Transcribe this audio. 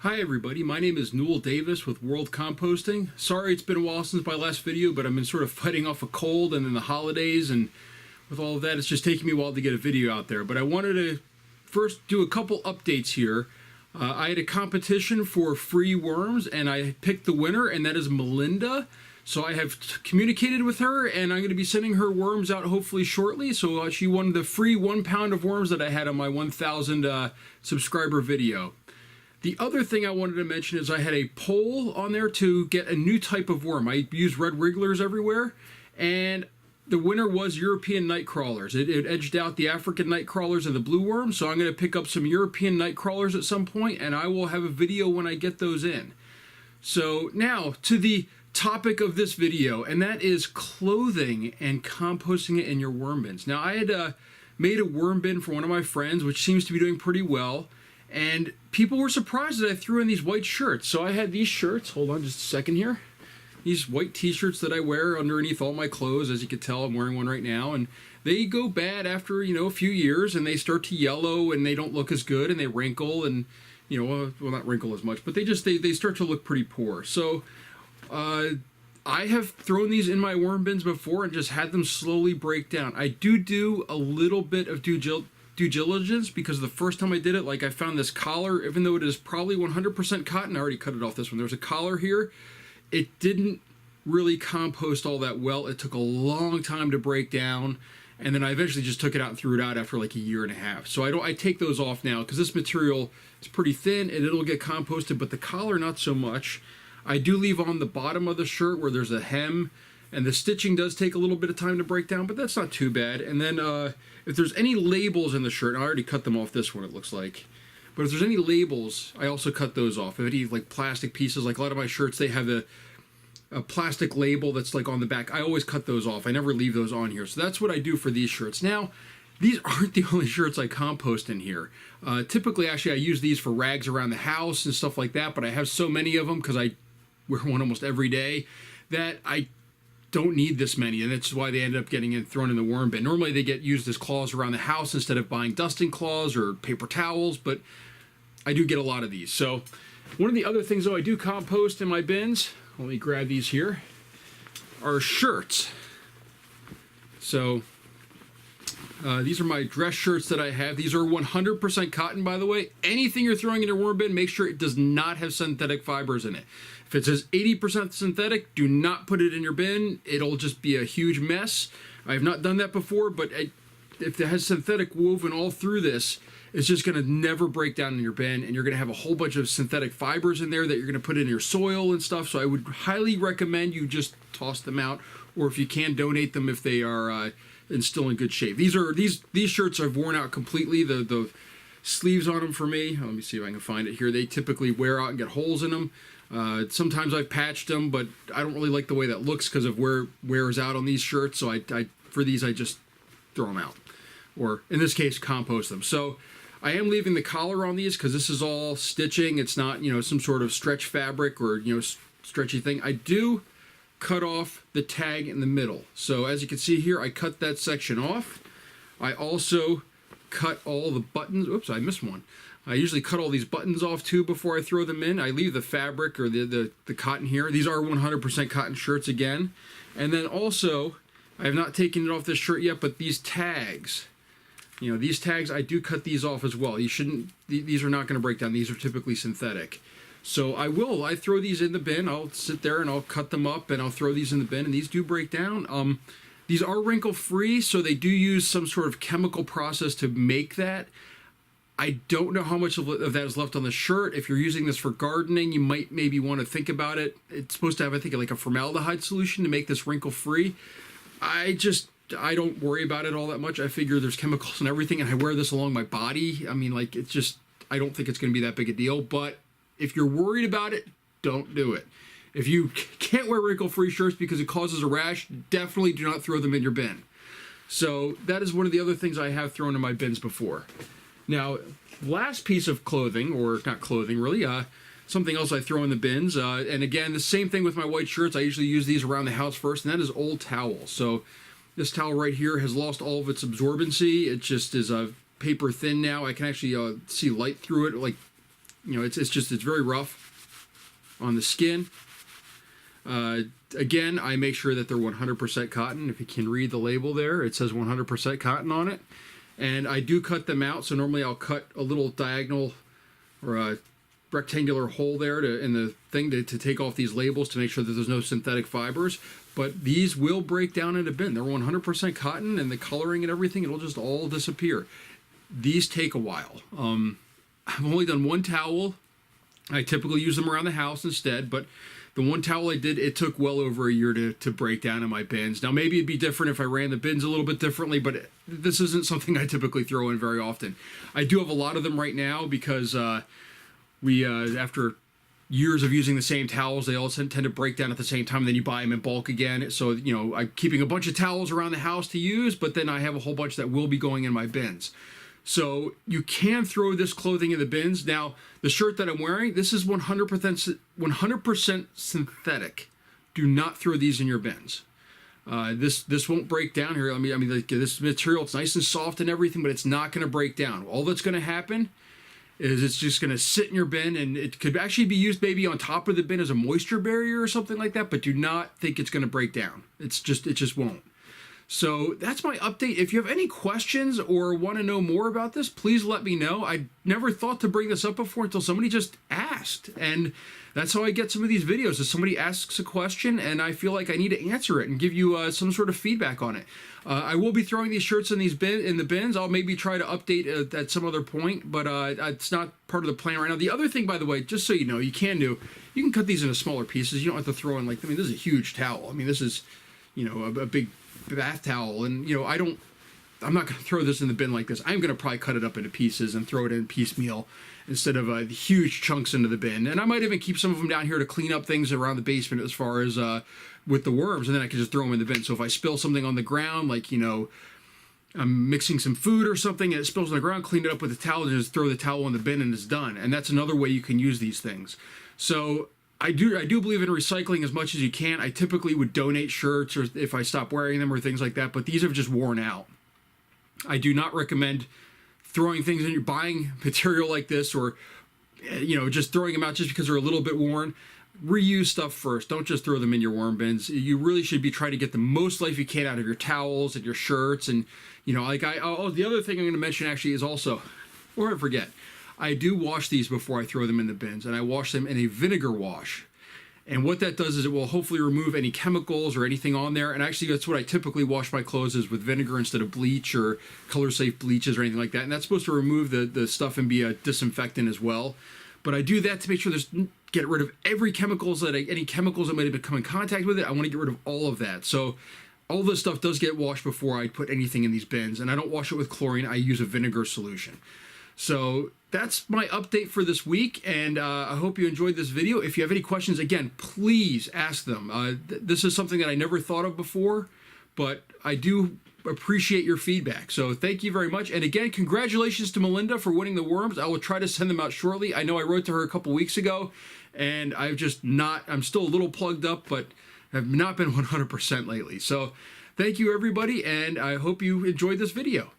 Hi everybody, my name is Newell Davis with World Composting. Sorry it's been a while since my last video, but I've been sort of fighting off a cold and then the holidays, and with all of that it's just taking me a while to get a video out there. But I wanted to first do a couple updates here. I had a competition for free worms and I picked the winner, and that is Melinda. So I have communicated with her and I'm going to be sending her worms out hopefully shortly. So she won the free 1 pound of worms that I had on my 1,000 subscriber video. The other thing I wanted to mention is I had a poll on there to get a new type of worm. I use red wrigglers everywhere, and the winner was European night crawlers. It edged out the African night crawlers and the blue worms, so I'm going to pick up some European night crawlers at some point, and I will have a video when I get those in. So now to the topic of this video, and that is clothing and composting it in your worm bins. Now I had made a worm bin for one of my friends, which seems to be doing pretty well. And people were surprised that I threw in these white shirts. So I had these shirts, hold on just a second here. These white t-shirts that I wear underneath all my clothes. As you can tell, I'm wearing one right now. And they go bad after, a few years, and they start to yellow and they don't look as good and they wrinkle and, well, not wrinkle as much, but they start to look pretty poor. So I have thrown these in my worm bins before and just had them slowly break down. I do a little bit of due diligence, because the first time I did it, I found this collar, even though it is probably 100% cotton. I already cut it off this one. There was a collar here. It didn't really compost all that well. It took a long time to break down, and then I eventually just took it out and threw it out after like a year and a half. So I take those off now because this material is pretty thin and it'll get composted, but the collar not so much. I do leave on the bottom of the shirt where there's a hem, and the stitching does take a little bit of time to break down, but that's not too bad. And then if there's any labels in the shirt, and I already cut them off this one, it looks like. But if there's any labels, I also cut those off. If any plastic pieces, like a lot of my shirts, they have a plastic label that's on the back. I always cut those off. I never leave those on here. So that's what I do for these shirts. Now, these aren't the only shirts I compost in here. Typically, actually, I use these for rags around the house and stuff like that, but I have so many of them because I wear one almost every day that I don't need this many, and that's why they end up getting thrown in the worm bin. Normally they get used as cloths around the house instead of buying dusting cloths or paper towels, but I do get a lot of these. So one of the other things, though, I do compost in my bins, let me grab these here, are shirts. So these are my dress shirts that I have. These are 100% cotton, by the way. Anything you're throwing in your worm bin, make sure it does not have synthetic fibers in it. If it says 80% synthetic, do not put it in your bin. It'll just be a huge mess. I have not done that before, but if it has synthetic woven all through this, it's just going to never break down in your bin, and you're going to have a whole bunch of synthetic fibers in there that you're going to put in your soil and stuff. So I would highly recommend you just toss them out, or if you can, donate them if they are still in good shape. These shirts I've worn out completely. The sleeves on them for me, let me see if I can find it here, they typically wear out and get holes in them. Sometimes I've patched them, but I don't really like the way that looks because of where wears out on these shirts. So for these I just throw them out, or in this case compost them. So I am leaving the collar on these because this is all stitching. It's not some sort of stretch fabric or stretchy thing. I do cut off the tag in the middle. So as you can see here, I cut that section off. I also cut all the buttons. Oops, I missed one. I usually cut all these buttons off too before I throw them in. I leave the fabric or the cotton here. These are 100% cotton shirts again. And then also, I have not taken it off this shirt yet, but these tags, these tags, I do cut these off as well. These are not going to break down. These are typically synthetic. So I throw these in the bin. I'll sit there and I'll cut them up and I'll throw these in the bin, and these do break down. These are wrinkle free, so they do use some sort of chemical process to make that. I don't know how much of that is left on the shirt. If you're using this for gardening, you might maybe want to think about it. It's supposed to have, I think, a formaldehyde solution to make this wrinkle free. I don't worry about it all that much. I figure there's chemicals and everything, and I wear this along my body. I mean, I don't think it's going to be that big a deal, but if you're worried about it, don't do it. If you can't wear wrinkle-free shirts because it causes a rash, definitely do not throw them in your bin. So that is one of the other things I have thrown in my bins before. Now, last piece of clothing, or not clothing really, something else I throw in the bins, and again, the same thing with my white shirts. I usually use these around the house first, and that is old towels. So this towel right here has lost all of its absorbency. It just is paper thin now. I can actually see light through it, you know, it's very rough on the skin. Again, I make sure that they're 100% cotton. If you can read the label there, it says 100% cotton on it. And I do cut them out. So normally I'll cut a little diagonal or a rectangular hole there in the thing to take off these labels to make sure that there's no synthetic fibers. But these will break down in a bin. They're 100% cotton, and the coloring and everything, it'll just all disappear. These take a while. I've only done one towel. I typically use them around the house instead, but the one towel I did, it took well over a year to break down in my bins. Now, maybe it'd be different if I ran the bins a little bit differently, but this isn't something I typically throw in very often. I do have a lot of them right now because we, after years of using the same towels, they all tend to break down at the same time, and then you buy them in bulk again. So, you know, I'm keeping a bunch of towels around the house to use, but then I have a whole bunch that will be going in my bins. So you can throw this clothing in the bins. Now, the shirt that I'm wearing, this is 100% synthetic. Do not throw these in your bins. This won't break down here. I mean, like, this material, it's nice and soft and everything, but it's not going to break down. All that's going to happen is it's just going to sit in your bin, and it could actually be used maybe on top of the bin as a moisture barrier or something like that, but do not think it's going to break down. It just won't. So that's my update. If you have any questions or want to know more about this, please let me know. I never thought to bring this up before until somebody just asked. And that's how I get some of these videos, is somebody asks a question and I feel like I need to answer it and give you some sort of feedback on it. I will be throwing these shirts in the bins. I'll maybe try to update at some other point, but it's not part of the plan right now. The other thing, by the way, just so you know, you can cut these into smaller pieces. You don't have to throw in, like, I mean, this is a huge towel. I mean, this is, you know, a big bath towel, and, you know, I'm not going to throw this in the bin like this. I'm going to probably cut it up into pieces and throw it in piecemeal instead of huge chunks into the bin. And I might even keep some of them down here to clean up things around the basement as far as with the worms, and then I can just throw them in the bin. So if I spill something on the ground, like, you know, I'm mixing some food or something and it spills on the ground, clean it up with a towel and just throw the towel in the bin and it's done. And that's another way you can use these things. So I do believe in recycling as much as you can. I typically would donate shirts or if I stop wearing them or things like that, but these have just worn out. I do not recommend throwing things in, buying material like this, or, you know, just throwing them out just because they're a little bit worn. Reuse stuff first. Don't just throw them in your worm bins. You really should be trying to get the most life you can out of your towels and your shirts. And, you know, like the other thing I'm going to mention actually is also, or I forget, I do wash these before I throw them in the bins, and I wash them in a vinegar wash. And what that does is it will hopefully remove any chemicals or anything on there. And actually, that's what I typically wash my clothes is with vinegar instead of bleach or color-safe bleaches or anything like that. And that's supposed to remove the stuff and be a disinfectant as well. But I do that to make sure get rid of any chemicals that might have come in contact with it. I want to get rid of all of that. So all this stuff does get washed before I put anything in these bins. And I don't wash it with chlorine. I use a vinegar solution. So that's my update for this week, and I hope you enjoyed this video. If you have any questions, again, please ask them. This is something that I never thought of before, but I do appreciate your feedback. So thank you very much. And again, congratulations to Melinda for winning the worms. I will try to send them out shortly. I know I wrote to her a couple weeks ago, and I'm still a little plugged up, but have not been 100% lately. So thank you, everybody, and I hope you enjoyed this video.